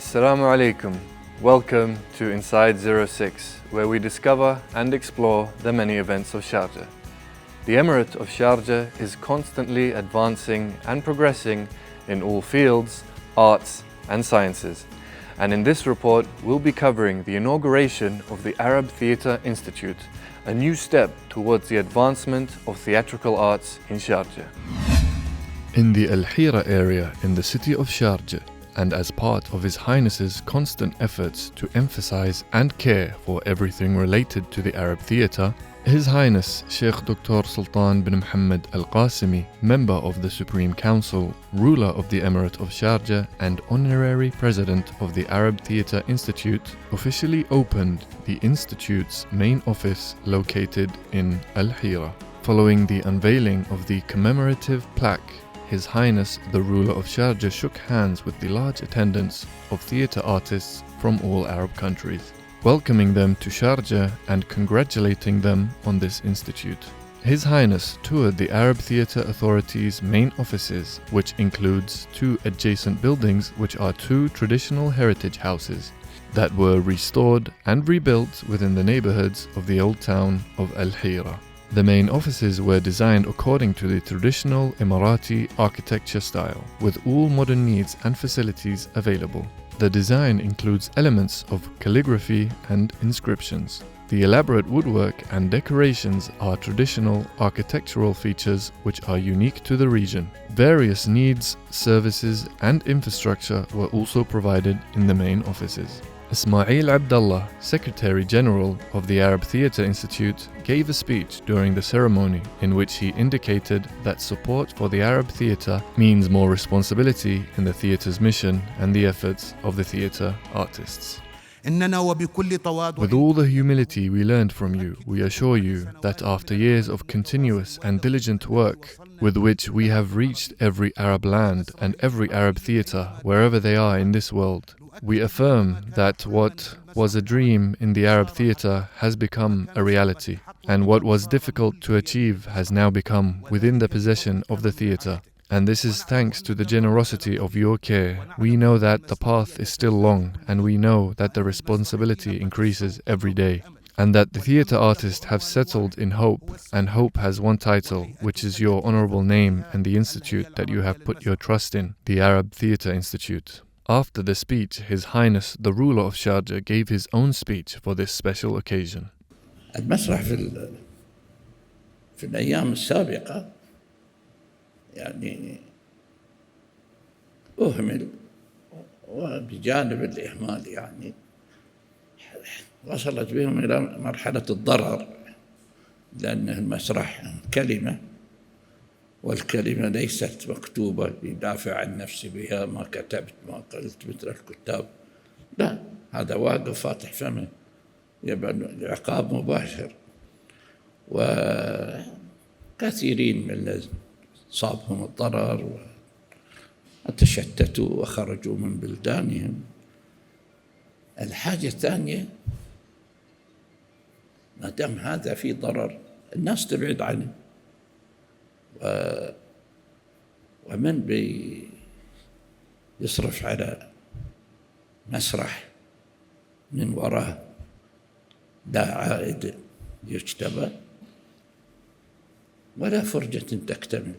Assalamu alaikum. Welcome to Inside 06, where we discover and explore the many events of Sharjah. The Emirate of Sharjah is constantly advancing and progressing in all fields, arts and sciences. And in this report, we'll be covering the inauguration of the Arab Theatre Institute, a new step towards the advancement of theatrical arts in Sharjah. In the Al Hira area in the city of Sharjah, and as part of His Highness's constant efforts to emphasize and care for everything related to the Arab theatre, His Highness Sheikh Dr. Sultan bin Muhammad Al Qasimi, member of the Supreme Council, ruler of the Emirate of Sharjah and honorary president of the Arab Theatre Institute, officially opened the institute's main office located in Al Hira. Following the unveiling of the commemorative plaque, His Highness the ruler of Sharjah shook hands with the large attendance of theatre artists from all Arab countries, welcoming them to Sharjah and congratulating them on this institute. His Highness toured the Arab Theatre Authority's main offices, which includes two adjacent buildings which are two traditional heritage houses that were restored and rebuilt within the neighborhoods of the old town of Al Hira. The main offices were designed according to the traditional Emirati architecture style, with all modern needs and facilities available. The design includes elements of calligraphy and inscriptions. The elaborate woodwork and decorations are traditional architectural features which are unique to the region. Various needs, services and infrastructure were also provided in the main offices. Ismail Abdullah, Secretary General of the Arab Theatre Institute, gave a speech during the ceremony in which he indicated that support for the Arab theatre means more responsibility in the theatre's mission and the efforts of the theatre artists. With all the humility we learned from you, we assure you that after years of continuous and diligent work, with which we have reached every Arab land and every Arab theatre wherever they are in this world, we affirm that what was a dream in the Arab theatre has become a reality, and what was difficult to achieve has now become within the possession of the theatre. And this is thanks to the generosity of your care. We know that the path is still long, and we know that the responsibility increases every day, and that the theatre artists have settled in hope, and hope has one title, which is your honorable name and the institute that you have put your trust in, the Arab Theatre Institute. After the speech, His Highness the ruler of Sharjah gave his own speech for this special occasion. المسرح في الأيام السابقة يعني أهمل، وبجانب الإهمال يعني وصلت بهم إلى مرحلة الضرر، لأن المسرح كلمة، والكلمة ليست مكتوبة يدافع عن نفسي بها، ما كتبت ما قلت مثل الكتاب، لا، هذا واقف فاتح فمه، يبقى العقاب مباشر. وكثيرين من الذين صابهم الضرر وتشتتوا وخرجوا من بلدانهم. الحاجة الثانية، ما دام هذا في ضرر الناس تبعد عنه، ومن بيصرف على مسرح من وراه لا عائد يجتبى ولا فرجة تكتمل.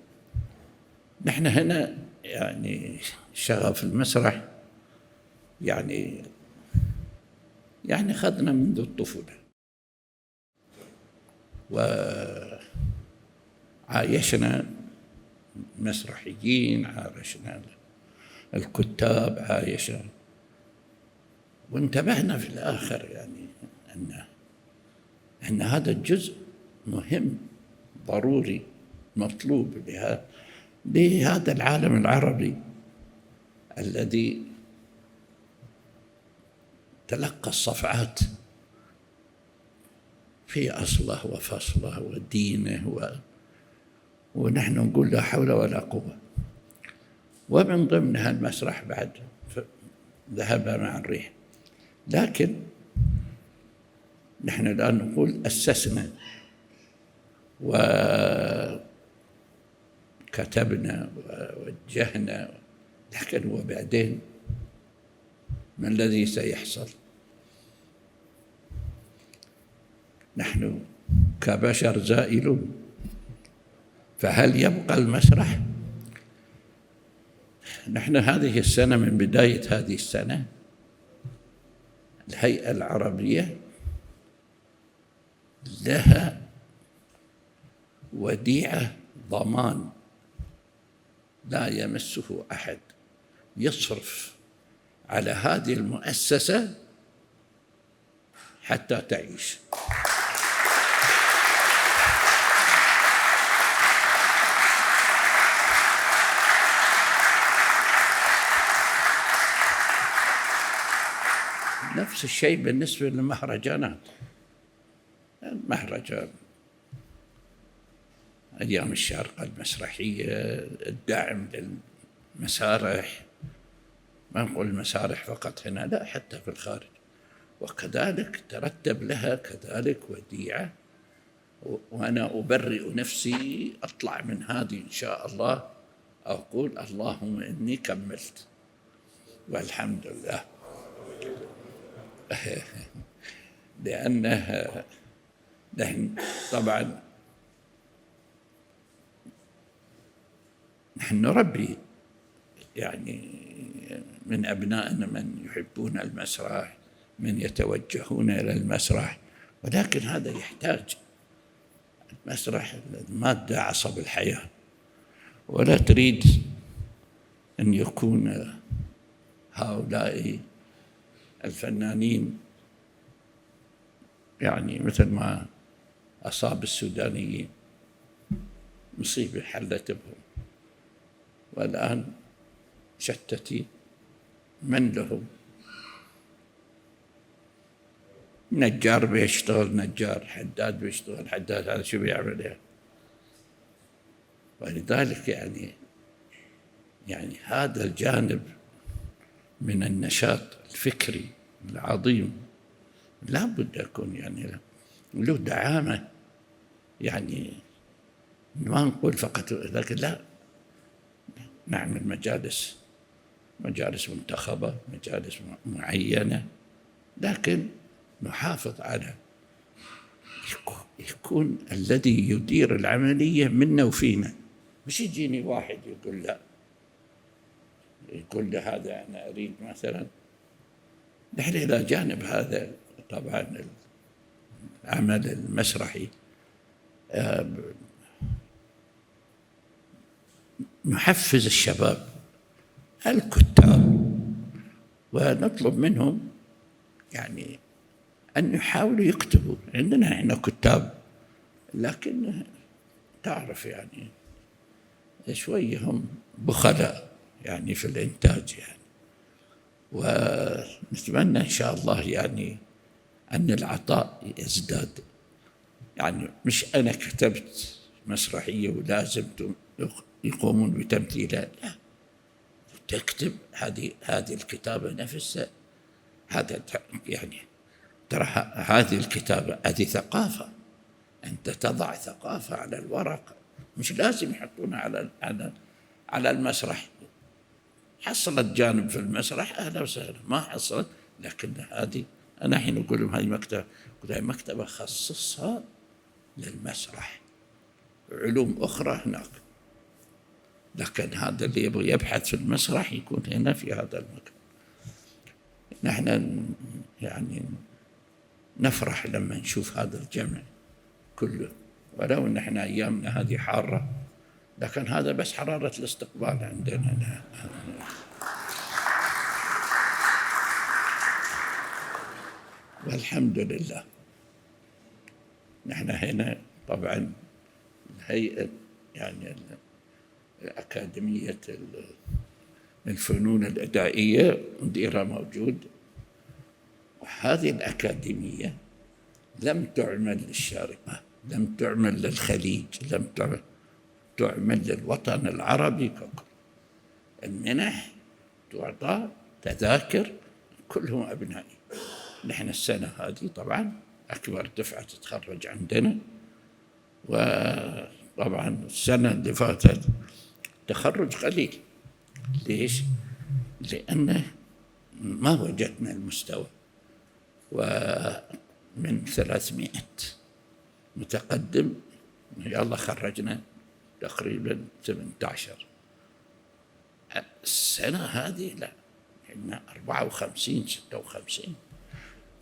نحن هنا يعني شغف المسرح يعني أخذنا منذ الطفولة، وعايشنا مسرحيين، عايشنا الكتاب، عايشنا، وانتبهنا في الآخر يعني أن هذا الجزء مهم ضروري مطلوب لهذا العالم العربي الذي تلقى الصفعات في أصله وفصله ودينه، ونحن نقول لا حول ولا قوة. ومن ضمنها المسرح بعد ذهب مع الريح، لكن نحن الآن نقول أسسنا وكتبنا ووجهنا، لكن وبعدين ما الذي سيحصل؟ نحن كبشر زائلون، فهل يبقى المسرح؟ نحن هذه السنة، من بداية هذه السنة، الهيئة العربية لها وديعة ضمان لا يمسه أحد، يصرف على هذه المؤسسة حتى تعيش. نفس الشيء بالنسبة للمهرجانات. المهرجان أيام الشارقة المسرحية، الدعم للمسارح، ما نقول المسارح فقط هنا، لا، حتى في الخارج، وكذلك ترتب لها كذلك وديعة. وأنا أبرئ نفسي، أطلع من هذه إن شاء الله أقول اللهم إني كملت والحمد لله. لأنه طبعا نحن نربي يعني من أبنائنا من يحبون المسرح، من يتوجهون إلى المسرح، ولكن هذا يحتاج المسرح المادة عصب الحياة، ولا تريد أن يكون هؤلاء الفنانين يعني مثل ما أصاب السودانيين، مصيبة حلت بهم، والآن شتتي من لهم؟ نجار بيشتغل نجار، حداد بيشتغل حداد، هذا شو بيعمل يعني؟ ولذلك يعني هذا الجانب من النشاط الفكري العظيم لا بد يكون يعني له دعامة، يعني ما نقول فقط، لكن لا، نعمل مجالس منتخبة، مجالس معينة، لكن نحافظ على يكون الذي يدير العملية منا وفينا، مش يجيني واحد يقول لا، يقول له هذا أنا أريد مثلا. نحن إلى جانب هذا طبعا العمل المسرحي نحفز الشباب الكتاب ونطلب منهم يعني أن يحاولوا يكتبوا. عندنا احنا كتاب، لكن تعرف يعني شوية هم بخلاء يعني في الإنتاج يعني. ونتمنى إن شاء الله يعني أن العطاء يزداد، يعني مش أنا كتبت مسرحية ولازم يقومون بتمثيلها، لا، تكتب هذه الكتابة نفسها، هذا يعني ترى هذه الكتابة هذه ثقافة، أنت تضع ثقافة على الورق، مش لازم يحطونها على المسرح. حصلت جانب في المسرح أهلا وسهلا، ما حصلت، لكن هذه أنا حين أقول لهم هذه مكتبة، أقول هذه مكتبة خصصها للمسرح، علوم أخرى هناك، لكن هذا اللي يبغى يبحث في المسرح يكون هنا في هذا المكان. نحن يعني نفرح لما نشوف هذا الجمع كله، ولو ان احنا ايامنا هذه حاره، لكن هذا بس حراره الاستقبال عندنا. والحمد لله. نحن هنا طبعا الهيئه يعني أكاديمية الفنون الأدائية مديرها موجود، وهذه الأكاديمية لم تعمل للشارقة، لم تعمل للخليج، لم تعمل للوطن العربي ككل. المنح تعطى، تذاكر، كلهم أبنائي. نحن السنة هذه طبعا أكبر دفعة تتخرج عندنا، وطبعا السنة اللي فاتت تخرج قليل. ليش؟ لأن ما وجدنا المستوى، ومن 300 متقدم يلا خرجنا تقريبا 18. السنة هذه لا، عندنا 54 56.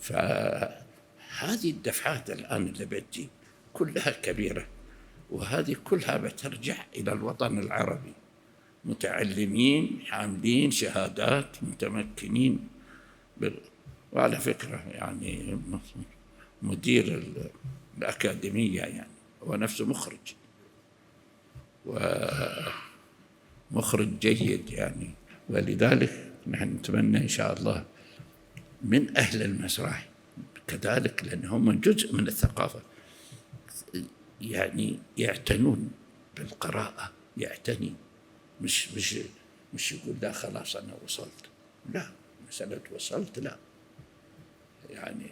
فهذه الدفعات الآن اللي بتجي كلها كبيرة، وهذه كلها بترجع إلى الوطن العربي، متعلمين حاملين شهادات متمكنين. وعلى فكرة يعني مدير الأكاديمية يعني هو نفسه مخرج جيد يعني. ولذلك نحن نتمنى إن شاء الله من أهل المسرح كذلك، لأن هم جزء من الثقافة، يعني يعتنون بالقراءة، يعتني، مش يقول لا خلاص أنا وصلت، لا، مسألة وصلت لا، يعني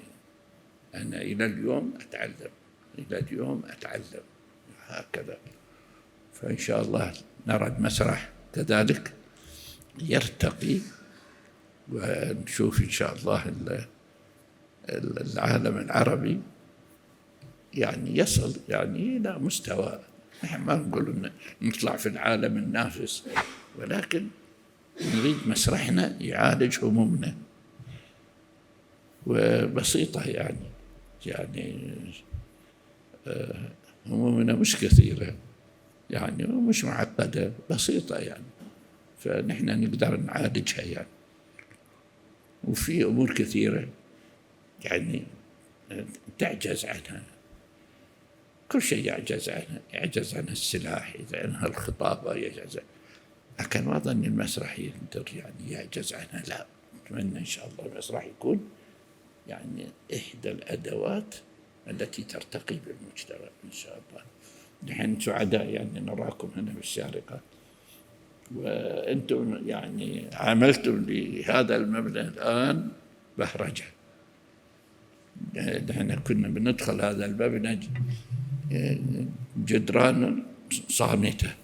أنا إلى اليوم أتعلم، إلى اليوم أتعلم، هكذا. فإن شاء الله نرى المسرح كذلك يرتقي، ونشوف إن شاء الله العالم العربي يعني يصل يعني إلى مستوى، نحن ما نقول نطلع في العالم النافس، ولكن نريد مسرحنا يعالج همومنا، وبسيطة يعني همومنا مش كثيرة يعني، ومش معقدة، بسيطة يعني، فنحن نقدر نعالجها يعني. وفي أمور كثيرة يعني تعجز عنها، كل شيء يعجز عنها السلاح، يعجز عنها الخطابة، لكن ما ظن المسرح يقدر يعني يعجز عنها، لا. أتمنى إن شاء الله المسرح يكون يعني إحدى الأدوات التي ترتقي بالمجتمع إن شاء الله. نحن سعداء يعني نراكم هنا بالشارقة، وأنتم يعني عملتم لهذا المبنى الآن بهرجة. نحن كنا بندخل هذا المبنى جدران صامتة،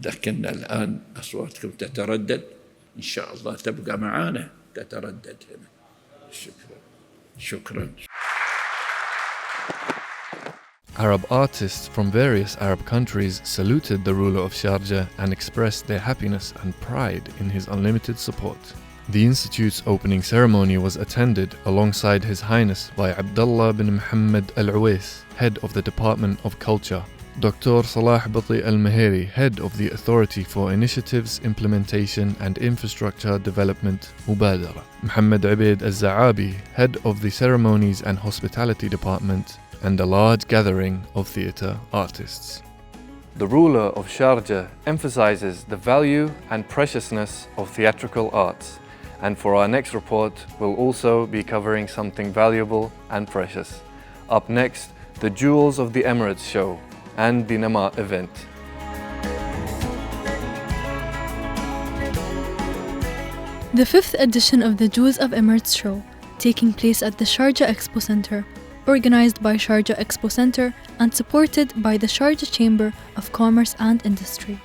لكن الآن أصواتكم تتردد، إن شاء الله تبقى معانا تتردد هنا. شكرا. Arab artists from various Arab countries saluted the ruler of Sharjah and expressed their happiness and pride in his unlimited support. The institute's opening ceremony was attended alongside His Highness by Abdullah bin Muhammad Al-Uwais, head of the Department of Culture, Dr. Salah Bati Al-Maheri, head of the Authority for Initiatives, Implementation and Infrastructure Development, Mubadara, Muhammad Ubaid Al-Za'abi, head of the Ceremonies and Hospitality Department, and a large gathering of theatre artists. The ruler of Sharjah emphasizes the value and preciousness of theatrical arts, and for our next report we'll also be covering something valuable and precious. Up next, the Jewels of the Emirates show and the Nama event. The 5th edition of the Jewels of Emirates show, taking place at the Sharjah Expo Center, organized by Sharjah Expo Center and supported by the Sharjah Chamber of Commerce and Industry.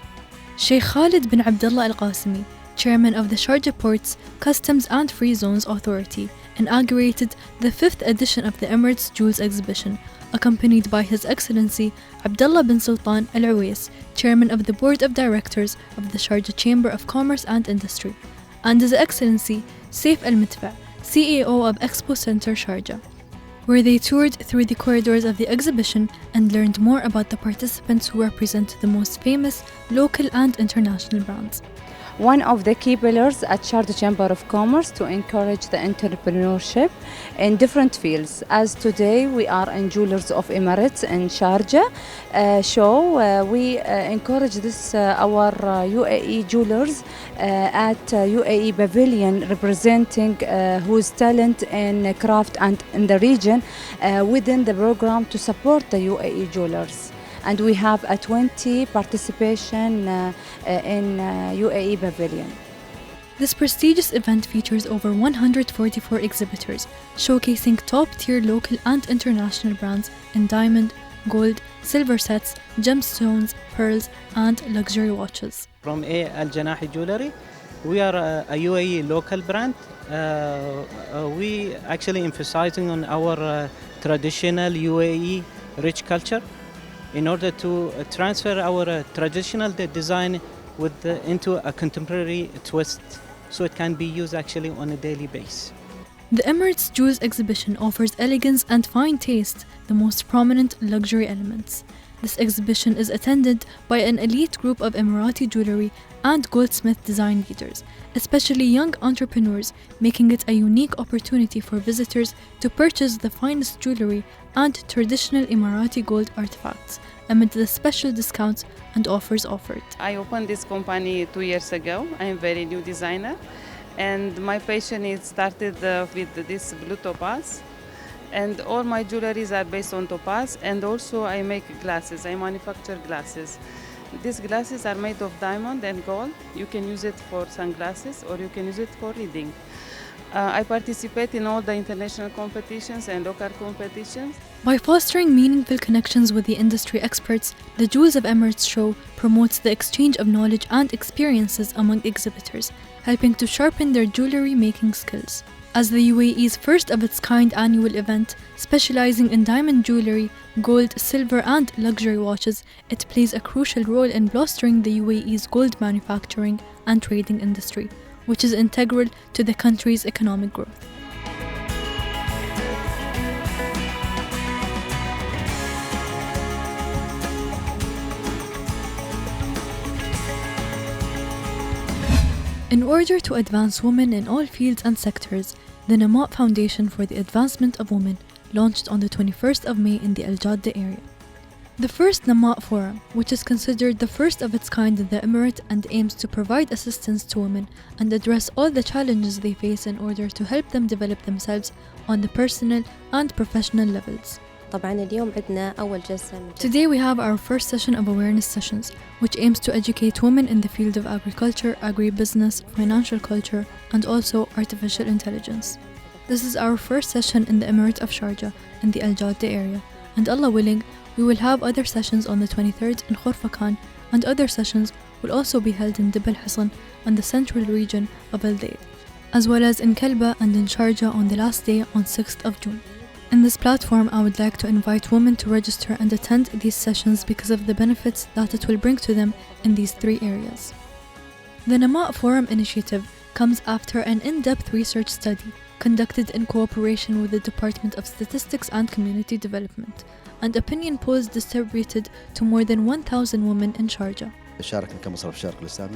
Sheikh Khalid bin Abdullah Al-Qasimi, chairman of the Sharjah Ports, Customs and Free Zones Authority, inaugurated the 5th edition of the Emirates Jewels exhibition, accompanied by His Excellency Abdullah bin Sultan Al-Uwais, chairman of the Board of Directors of the Sharjah Chamber of Commerce and Industry, and His Excellency Saif Al-Mitfa, CEO of Expo Center Sharjah, where they toured through the corridors of the exhibition and learned more about the participants who represent the most famous local and international brands. One of the key pillars at Sharjah Chamber of Commerce to encourage the entrepreneurship in different fields. As today we are in Jewelers of Emirates in Sharjah show, we encourage this our UAE jewelers at UAE Pavilion, representing whose talent in craft and in the region within the program to support the UAE jewelers. And we have a 20 participation in UAE Pavilion. This prestigious event features over 144 exhibitors, showcasing top-tier local and international brands in diamond, gold, silver sets, gemstones, pearls, and luxury watches. From Al Janahi Jewelry, we are a UAE local brand we actually emphasizing on our traditional UAE rich culture in order to transfer our traditional design into a contemporary twist, so it can be used actually on a daily basis. The Emirates Jewels exhibition offers elegance and fine taste, the most prominent luxury elements. This exhibition is attended by an elite group of Emirati jewelry and goldsmith design leaders, especially young entrepreneurs, making it a unique opportunity for visitors to purchase the finest jewelry and traditional Emirati gold artifacts amid the special discounts and offers offered. I opened this company 2 years ago. I am a very new designer, and my passion is started with this blue topaz. And all my jewelries are based on topaz, and also I make glasses. I manufacture glasses. These glasses are made of diamond and gold. You can use it for sunglasses or you can use it for reading. I participate in all the international competitions and local competitions. By fostering meaningful connections with the industry experts, the Jewels of Emirates show promotes the exchange of knowledge and experiences among exhibitors, helping to sharpen their jewelry making skills. As the UAE's first of its kind annual event, specializing in diamond jewelry, gold, silver, and luxury watches, it plays a crucial role in bolstering the UAE's gold manufacturing and trading industry, which is integral to the country's economic growth. In order to advance women in all fields and sectors, the Namat Foundation for the Advancement of Women launched on the 21st of May in the Al Jadda area. The first Namat Forum, which is considered the first of its kind in the Emirate and aims to provide assistance to women and address all the challenges they face in order to help them develop themselves on the personal and professional levels. Today we have our first session of awareness sessions, which aims to educate women in the field of agriculture, agribusiness, financial culture, and also artificial intelligence. This is our first session in the Emirate of Sharjah in the Al Jadda area, and Allah willing, we will have other sessions on the 23rd in Khorfakan, and other sessions will also be held in Dib al-Hassan and the central region of Al Daid, as well as in Kalba and in Sharjah on the last day on 6th of June. In this platform, I would like to invite women to register and attend these sessions because of the benefits that it will bring to them in these three areas. The Namat Forum initiative comes after an in-depth research study conducted in cooperation with the Department of Statistics and Community Development, and opinion polls distributed to more than 1,000 women in Sharjah.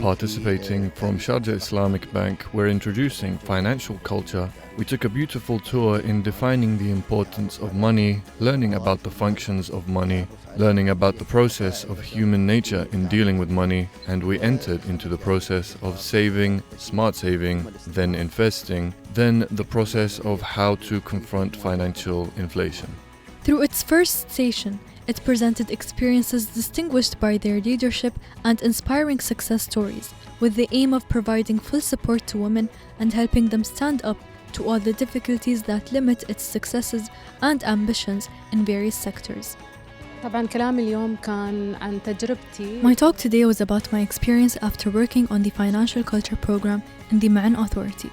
Participating from Sharjah Islamic Bank, we're introducing financial culture. We took a beautiful tour in defining the importance of money, learning about the functions of money, learning about the process of human nature in dealing with money, and we entered into the process of saving, smart saving, then investing, then the process of how to confront financial inflation. Through its first station, it presented experiences distinguished by their leadership and inspiring success stories, with the aim of providing full support to women and helping them stand up to all the difficulties that limit its successes and ambitions in various sectors. طبعاً كلامي اليوم كان عن تجربتي. My talk today was about my experience after working on the financial culture program in the Ma'an Authority,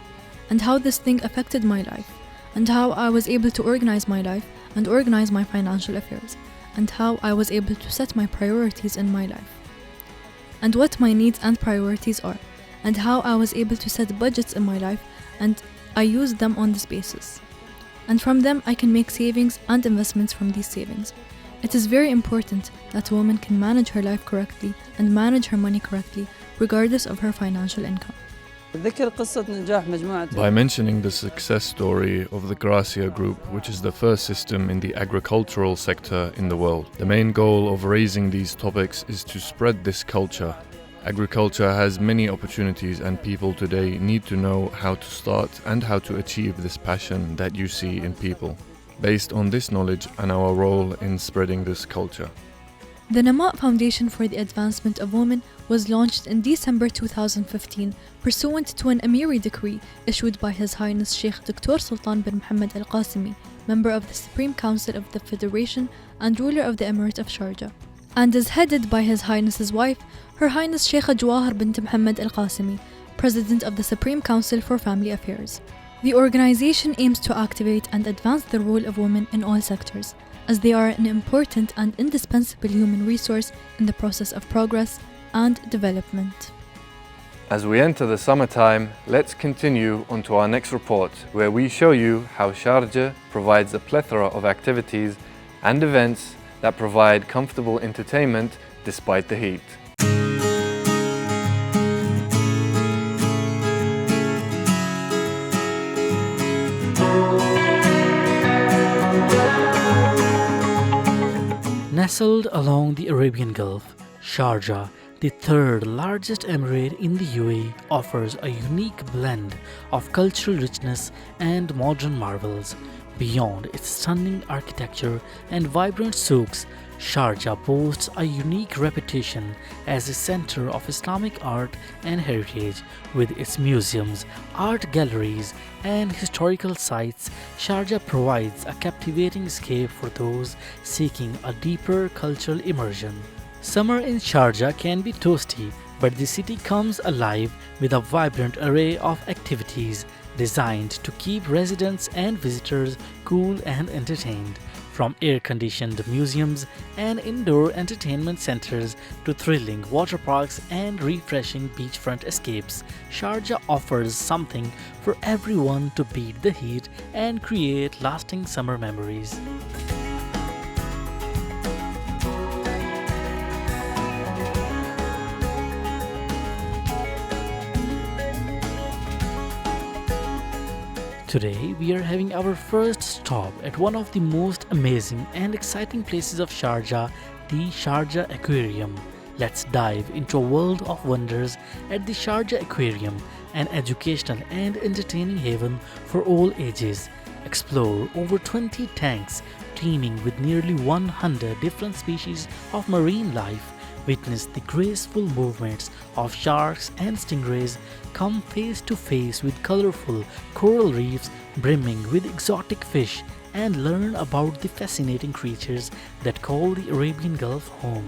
and how this thing affected my life, and how I was able to organize my life and organize my financial affairs, and how I was able to set my priorities in my life, and what my needs and priorities are, and how I was able to set budgets in my life, and I used them on this basis. And from them I can make savings and investments from these savings. It is very important that a woman can manage her life correctly and manage her money correctly, regardless of her financial income. By mentioning the success story of the Gracia Group, which is the first system in the agricultural sector in the world, the main goal of raising these topics is to spread this culture. Agriculture has many opportunities, and people today need to know how to start and how to achieve this passion that you see in people, based on this knowledge and our role in spreading this culture. The Namat Foundation for the Advancement of Women was launched in December 2015 pursuant to an Amiri decree issued by His Highness Sheikh Dr. Sultan bin Mohammed Al Qasimi, member of the Supreme Council of the Federation and ruler of the Emirate of Sharjah, and is headed by His Highness's wife, Her Highness Sheikha Jawahar bint Mohammed Al Qasimi, President of the Supreme Council for Family Affairs. The organization aims to activate and advance the role of women in all sectors, as they are an important and indispensable human resource in the process of progress and development. As we enter the summertime, let's continue on to our next report, where we show you how Sharjah provides a plethora of activities and events that provide comfortable entertainment despite the heat. Nestled along the Arabian Gulf, Sharjah, the third largest emirate in the UAE, offers a unique blend of cultural richness and modern marvels. Beyond its stunning architecture and vibrant souks, Sharjah boasts a unique reputation as a center of Islamic art and heritage. With its museums, art galleries, and historical sites, Sharjah provides a captivating escape for those seeking a deeper cultural immersion. Summer in Sharjah can be toasty, but the city comes alive with a vibrant array of activities designed to keep residents and visitors cool and entertained. From air-conditioned museums and indoor entertainment centers to thrilling water parks and refreshing beachfront escapes, Sharjah offers something for everyone to beat the heat and create lasting summer memories. Today, we are having our first stop at one of the most amazing and exciting places of Sharjah, the Sharjah Aquarium. Let's dive into a world of wonders at the Sharjah Aquarium, an educational and entertaining haven for all ages. Explore over 20 tanks teeming with nearly 100 different species of marine life. Witness the graceful movements of sharks and stingrays, come face to face with colorful coral reefs brimming with exotic fish, and learn about the fascinating creatures that call the Arabian Gulf home.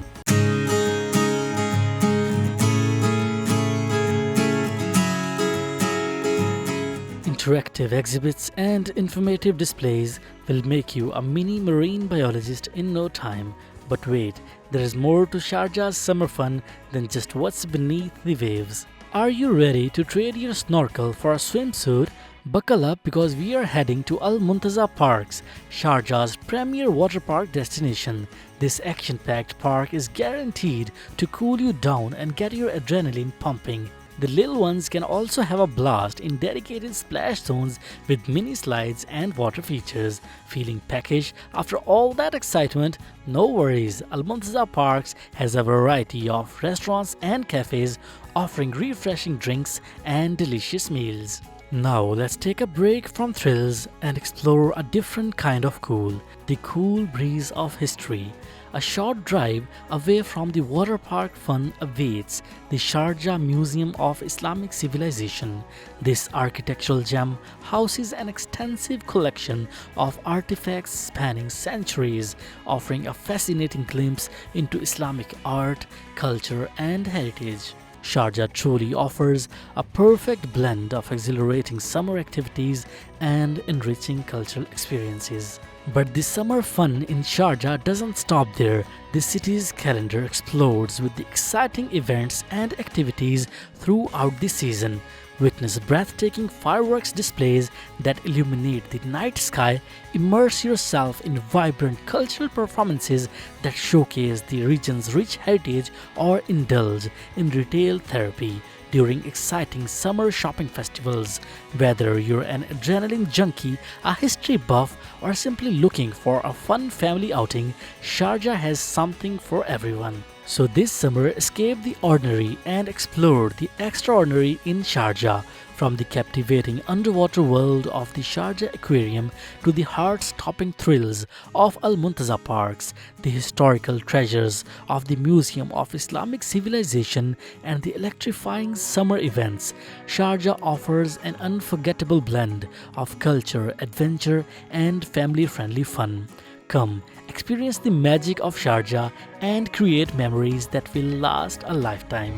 Interactive exhibits and informative displays will make you a mini marine biologist in no time. But wait, there is more to Sharjah's summer fun than just what's beneath the waves. Are you ready to trade your snorkel for a swimsuit? Buckle up, because we are heading to Al Muntaza Parks, Sharjah's premier water park destination. This action-packed park is guaranteed to cool you down and get your adrenaline pumping. The little ones can also have a blast in dedicated splash zones with mini slides and water features. Feeling peckish after all that excitement? No worries, Al Muntaza Parks has a variety of restaurants and cafes offering refreshing drinks and delicious meals. Now let's take a break from thrills and explore a different kind of cool, the cool breeze of history. A short drive away from the water park fun awaits the Sharjah Museum of Islamic Civilization. This architectural gem houses an extensive collection of artifacts spanning centuries, offering a fascinating glimpse into Islamic art, culture, and heritage. Sharjah truly offers a perfect blend of exhilarating summer activities and enriching cultural experiences. But the summer fun in Sharjah doesn't stop there. The city's calendar explodes with the exciting events and activities throughout the season. Witness breathtaking fireworks displays that illuminate the night sky, immerse yourself in vibrant cultural performances that showcase the region's rich heritage, or indulge in retail therapy during exciting summer shopping festivals. Whether you're an adrenaline junkie, a history buff, or simply looking for a fun family outing, Sharjah has something for everyone. So this summer, escape the ordinary and explore the extraordinary in Sharjah. From the captivating underwater world of the Sharjah Aquarium to the heart-stopping thrills of Al Muntaza Parks, the historical treasures of the Museum of Islamic Civilization, and the electrifying summer events, Sharjah offers an unforgettable blend of culture, adventure, and family-friendly fun. Come, experience the magic of Sharjah and create memories that will last a lifetime.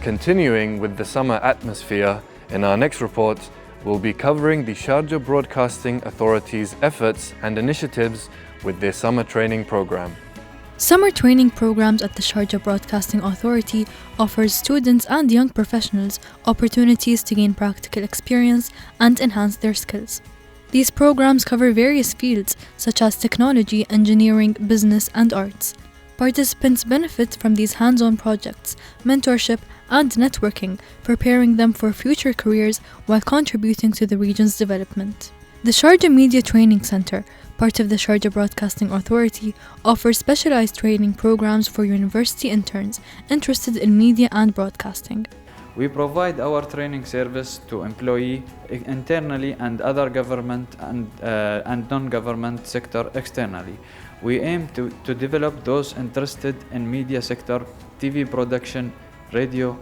Continuing with the summer atmosphere, in our next report, will be covering the Sharjah Broadcasting Authority's efforts and initiatives with their summer training program. Summer training programs at the Sharjah Broadcasting Authority offers students and young professionals opportunities to gain practical experience and enhance their skills. These programs cover various fields such as technology, engineering, business, and arts. Participants benefit from these hands-on projects, mentorship, and networking, preparing them for future careers while contributing to the region's development. The Sharjah Media Training Center, part of the Sharjah Broadcasting Authority, offers specialized training programs for university interns interested in media and broadcasting. We provide our training service to employees internally and other government and non-government sector externally. We aim to develop those interested in media sector, TV production, radio,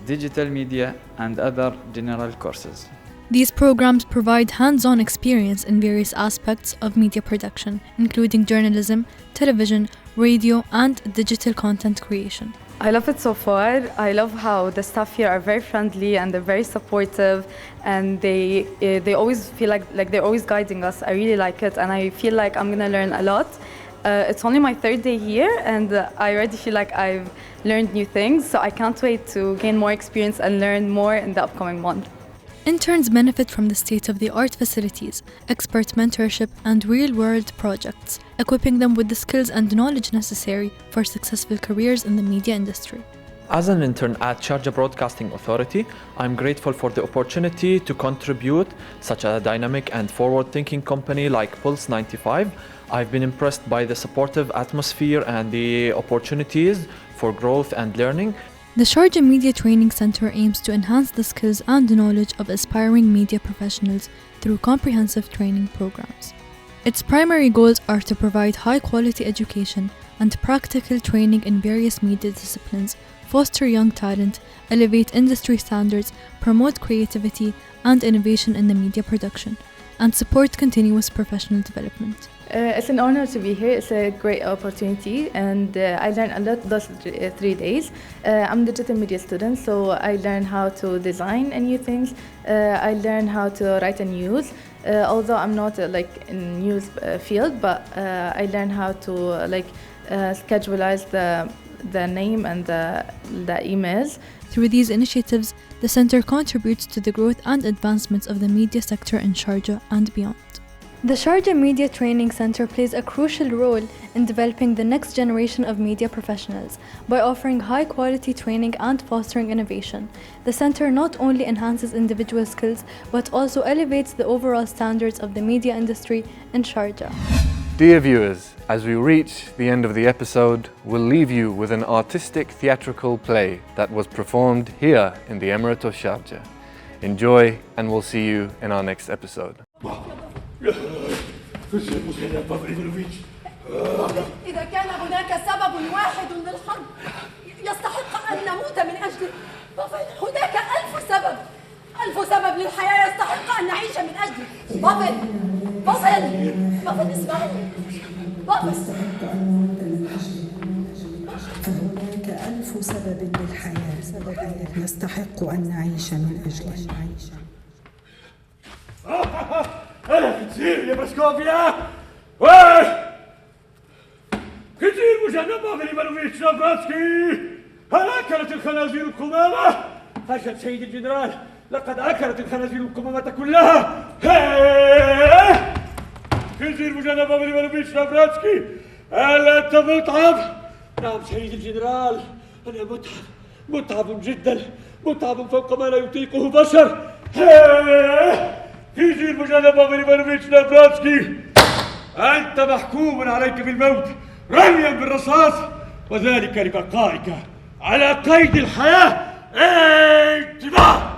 digital media, and other general courses. These programs provide hands-on experience in various aspects of media production, including journalism, television, radio, and digital content creation. I love it so far. I love how the staff here are very friendly and they're very supportive, and they always feel like they're always guiding us. I really like it, and I feel like I'm gonna learn a lot. It's only my third day here, and I already feel like I've learned new things, so I can't wait to gain more experience and learn more in the upcoming month. Interns benefit from the state-of-the-art facilities, expert mentorship, and real-world projects, equipping them with the skills and knowledge necessary for successful careers in the media industry. As an intern at Sharjah Broadcasting Authority, I'm grateful for the opportunity to contribute such a dynamic and forward-thinking company like Pulse 95. I've been impressed by the supportive atmosphere and the opportunities for growth and learning. The Sharjah Media Training Center aims to enhance the skills and knowledge of aspiring media professionals through comprehensive training programs. Its primary goals are to provide high-quality education and practical training in various media disciplines, foster young talent, elevate industry standards, promote creativity and innovation in the media production, and support continuous professional development. It's an honor to be here. It's a great opportunity, and I learned a lot those 3 days. I'm a digital media student, so I learned how to design new things. I learned how to write a news, although I'm not in news field, but I learned how to scheduleize the name and the emails. Through these initiatives, the center contributes to the growth and advancements of the media sector in Sharjah and beyond. The Sharjah Media Training Center plays a crucial role in developing the next generation of media professionals by offering high-quality training and fostering innovation. The center not only enhances individual skills but also elevates the overall standards of the media industry in Sharjah. Dear viewers, as we reach the end of the episode, we'll leave you with an artistic theatrical play that was performed here in the Emirate of Sharjah. Enjoy, and we'll see you in our next episode. إذا كان هناك سبب واحد للحرب يستحق أن نموت من أجله، هناك ألف سبب للحياة يستحق أن نعيش من أجله. بافل اسمعني. فهناك ألف سبب للحياة يستحق أن نعيش من أجله. أنا كتير يا بسكوفيا! وين؟ كتير مجنب بافل إيفانوفيتش نافراتسكي! هل أكلت الخنازير القمامة؟ أجل سيد الجنرال، لقد أكلت الخنازير القمامة كلها! كتير مجنب بافل إيفانوفيتش نافراتسكي! هل أنت متعب؟ نعم سيد الجنرال، أنا متعب جدا، متعب فوق ما لا يطيقه بشر. كيجي المجنب بافل إيفانوفيتش نافراتسكي، أنت محكوم عليك بالموت رميا بالرصاص، وذلك لبقائك على قيد الحياة. انتباه!